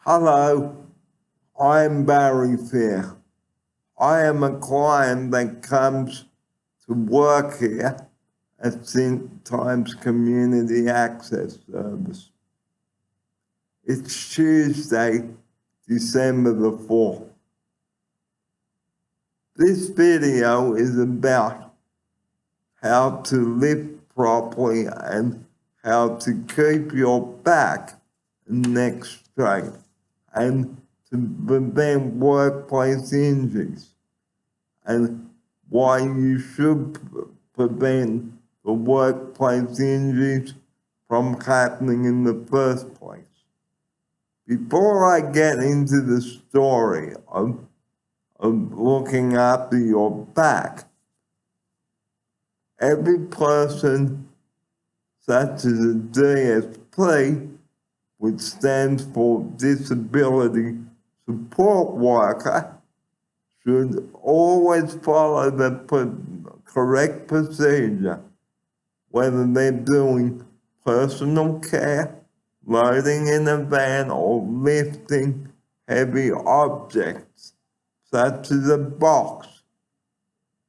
Hello, I'm Barry Fair. I am a client that comes to work here at St. Times Community Access Service. It's Tuesday, December the 4th. This video is about how to lift properly and how to keep your back and neck straight and to prevent workplace injuries and why you should prevent the workplace injuries from happening in the first place. Before I get into the story of looking after your back, every person, such as a DSP, which stands for Disability Support Worker, should always follow the correct procedure, whether they're doing personal care, loading in a van, or lifting heavy objects, such as a box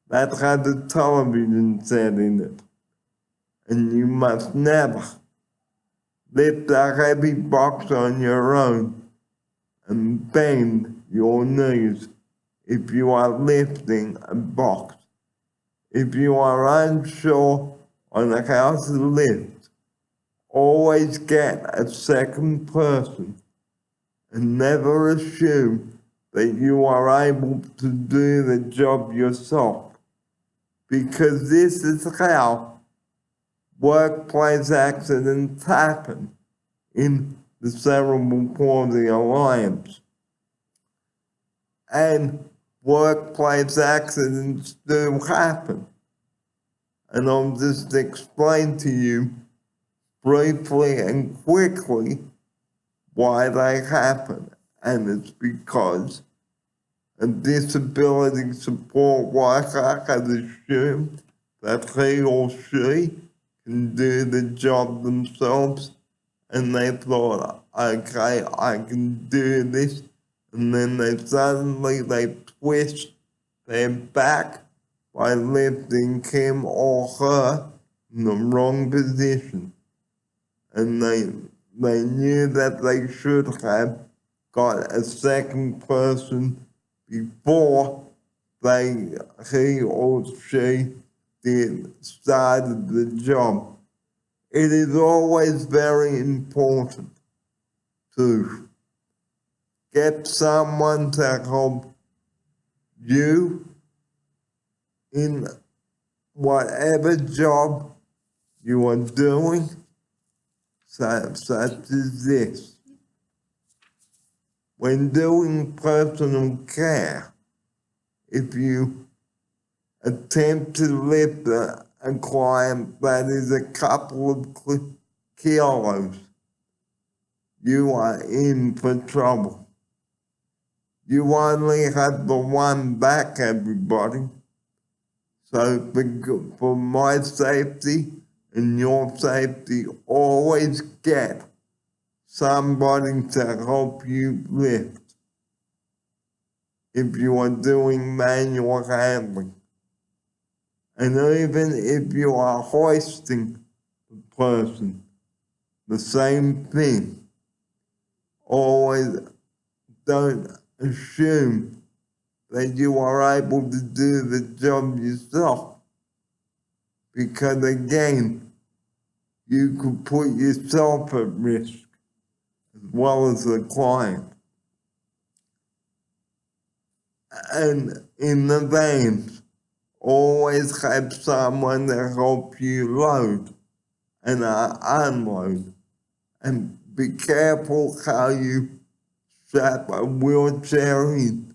that has a television set in it. And you must never lift a heavy box on your own and bend your knees if you are lifting a box. If you are unsure on how to lift, always get a second person and never assume that you are able to do the job yourself, because this is how workplace accidents happen in the Cerebral Palsy Alliance. And workplace accidents do happen. And I'll just explain to you briefly and quickly why they happen. And it's because a disability support worker has assumed that he or she can do the job themselves, and they thought, okay, I can do this, and then they twist their back by lifting him or her in the wrong position. And they knew that they should have got a second person before he or she started the job. It is always very important to get someone to help you in whatever job you are doing, such as this. When doing personal care, if you attempt to lift a client that is a couple of kilos, you are in for trouble. You only have the one back, everybody. So for my safety and your safety, always get somebody to help you lift if you are doing manual handling. And even if you are hoisting the person, the same thing. Always don't assume that you are able to do the job yourself, because again, you could put yourself at risk as well as the client. And in the vans, always have someone to help you load and unload. And be careful how you strap a wheelchair in.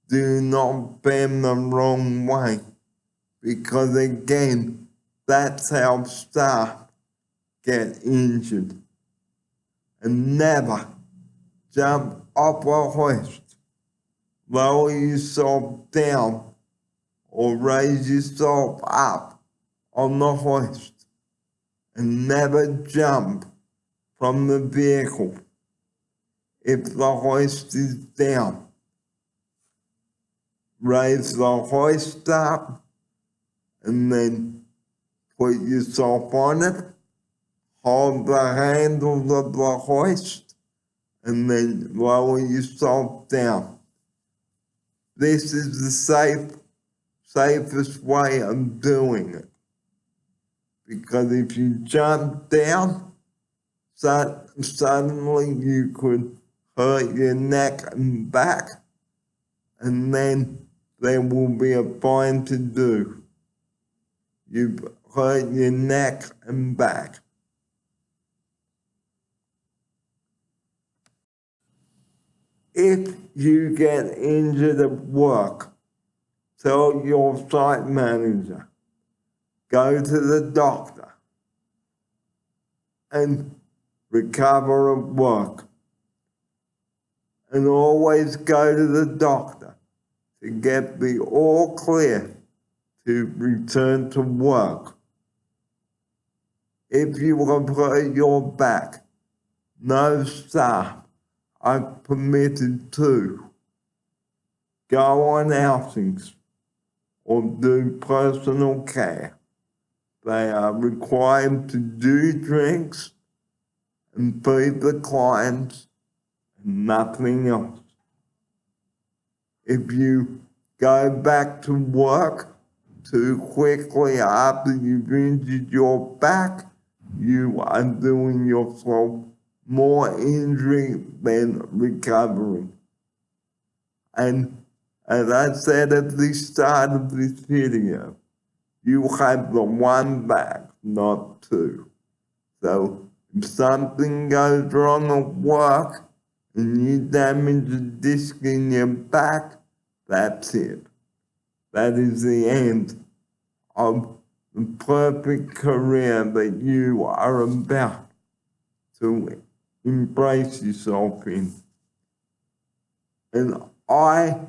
Do not bend the wrong way, because again, that's how staff get injured. And never jump off a hoist, lower yourself down, or raise yourself up on the hoist, and never jump from the vehicle. if the hoist is down. Raise the hoist up and then put yourself on it, hold the handle of the hoist, and then lower yourself down. This is the safest way of doing it. Because if you jump down, suddenly you could hurt your neck and back, and then there will be a fine to do. You've hurt your neck and back. If you get injured at work, tell your site manager, go to the doctor, and recover at work. And always go to the doctor to get the all clear to return to work. If you have hurt your back, no staff are permitted to go on outings or do personal care. They are required to do drinks and feed the clients and nothing else. If you go back to work too quickly after you've injured your back, you are doing yourself more injury than recovery. And as I said at the start of this video, you have the one back, not two. So if something goes wrong at work and you damage a disc in your back, that's it. That is the end of the perfect career that you are about to embrace yourself in. And I,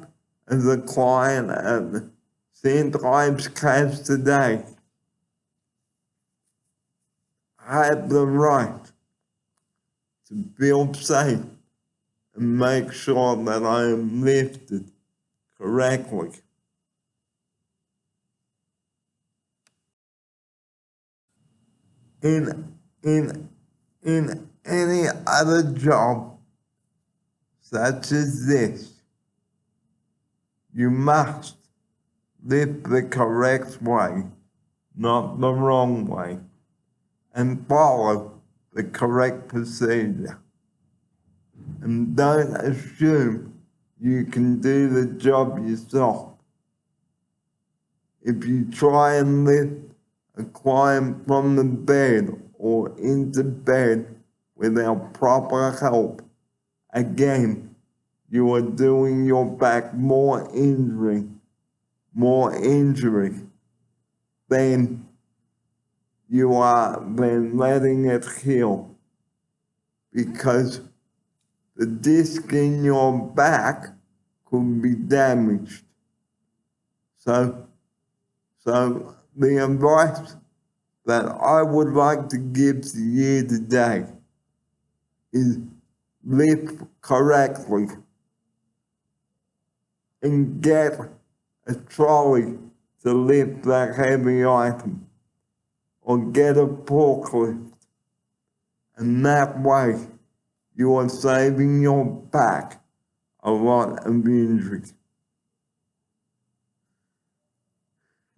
as a client at St. Ives Caves today, have the right to feel safe and make sure that I am lifted correctly. In any other job such as this, you must lift the correct way, not the wrong way, and follow the correct procedure. And don't assume you can do the job yourself. If you try and lift a client from the bed or into bed without proper help, again, you are doing your back more injury than you are then letting it heal. Because the disc in your back could be damaged. So the advice that I would like to give to you today is lift correctly and get a trolley to lift that heavy item, or get a forklift, and that way you are saving your back a lot of injury.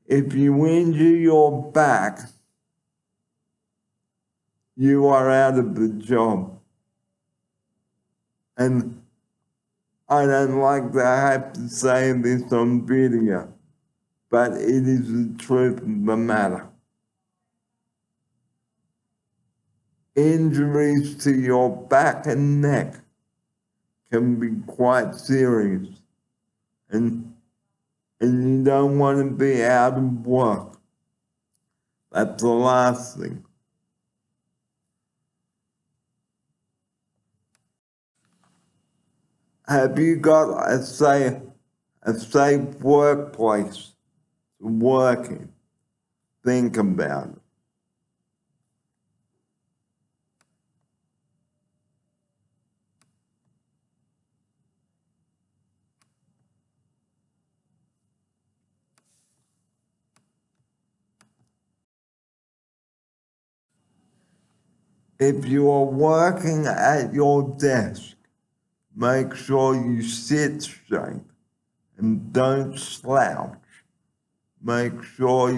If you injure your back, you are out of the job. And I don't like to have to say this on video, but it is the truth of the matter. Injuries to your back and neck can be quite serious, and you don't want to be out of work. That's the last thing. Have you got a safe workplace to work in? Think about it. If you are working at your desk, make sure you sit straight and don't slouch. Make sure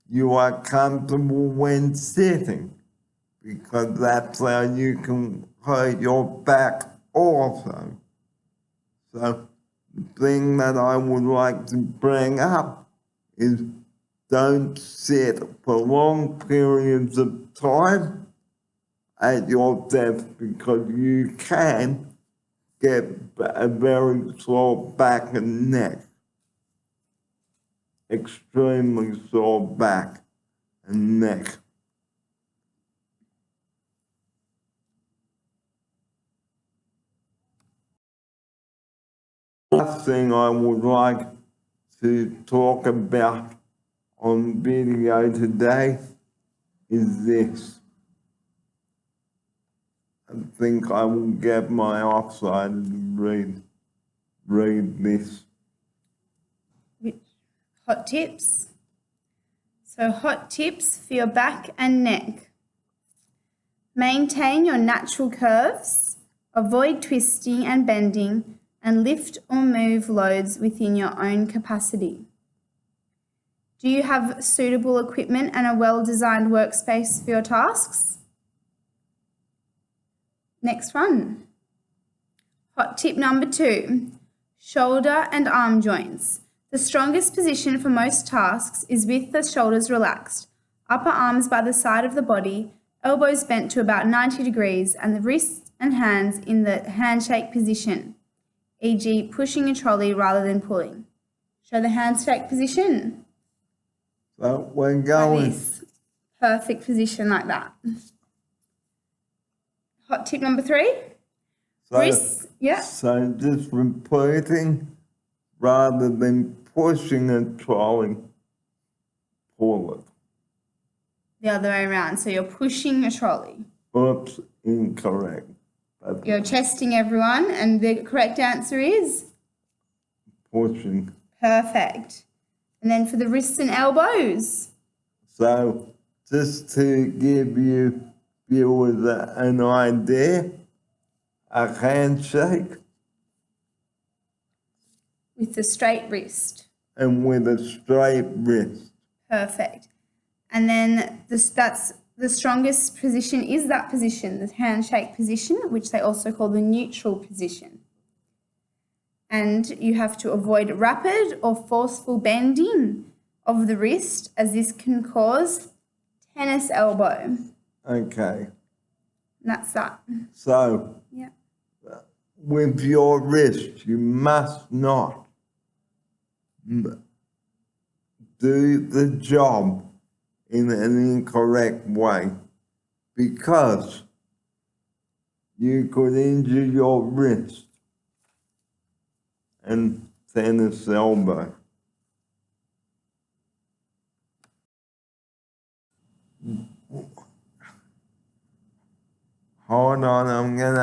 you are comfortable when sitting, because that's how you can hurt your back also. So the thing that I would like to bring up is don't sit for long periods of time at your desk, because you can get a very sore back and neck. Extremely sore back and neck. Last thing I would like to talk about on video today is this. I think I will get my offside to read this. Hot tips. So hot tips for your back and neck. Maintain your natural curves, avoid twisting and bending, and lift or move loads within your own capacity. Do you have suitable equipment and a well-designed workspace for your tasks? Next one. Hot tip number 2, shoulder and arm joints. The strongest position for most tasks is with the shoulders relaxed, upper arms by the side of the body, elbows bent to about 90 degrees, and the wrists and hands in the handshake position, e.g. pushing a trolley rather than pulling. Show the handshake position. So we're going. Like this. Perfect position like that. Hot tip number 3. Wrists, yeah. So just repeating, rather than pushing a trolley, pull it. The other way around. So you're pushing a trolley. Oops, incorrect. You're testing everyone, and the correct answer is? Pushing. Perfect. And then for the wrists and elbows? So just to give you viewers an idea, a handshake With the straight wrist. and with a straight wrist. Perfect. And then that's the strongest position is that position, the handshake position, which they also call the neutral position. And you have to avoid rapid or forceful bending of the wrist, as this can cause tennis elbow. Okay. And that's that. So Yeah. with your wrist, you must not do the job in an incorrect way, because you could injure your wrist and tennis elbow. Hold on, I'm gonna